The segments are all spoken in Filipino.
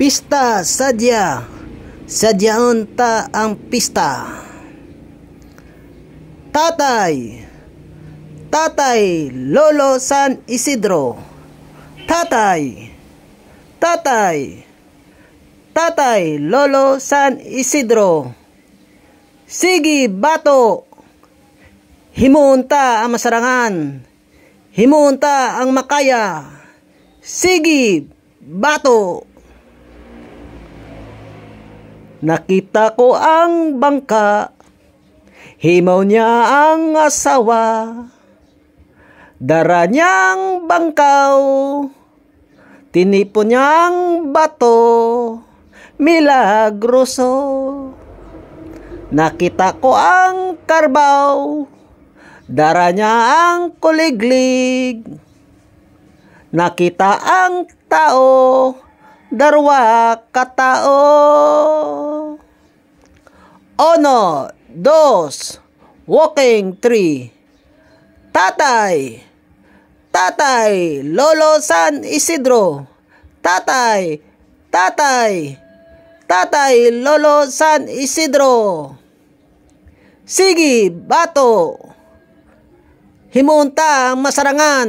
Pista sadya, sadyaon ta ang pista. Tatay, Tatay Lolo San Isidro. Tatay, Tatay, Tatay Lolo San Isidro. Sige bato, himunta ang masarangan, himunta ang makaya. Sige bato. Nakita ko ang bangka, himaw niya ang asawa. Dara niyang bangkaw, tinipon niyang bato, milagroso. Nakita ko ang karbaw, dara niya ang kuliglig. Nakita ang tao, darwa katao. Uno, dos, walking three. Tatay, Tatay Lolo San Isidro. Tatay, Tatay, Tatay Lolo San Isidro. Sige bato, himunta ang masarangan,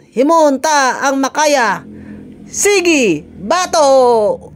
himunta ang makaya. Sige bato.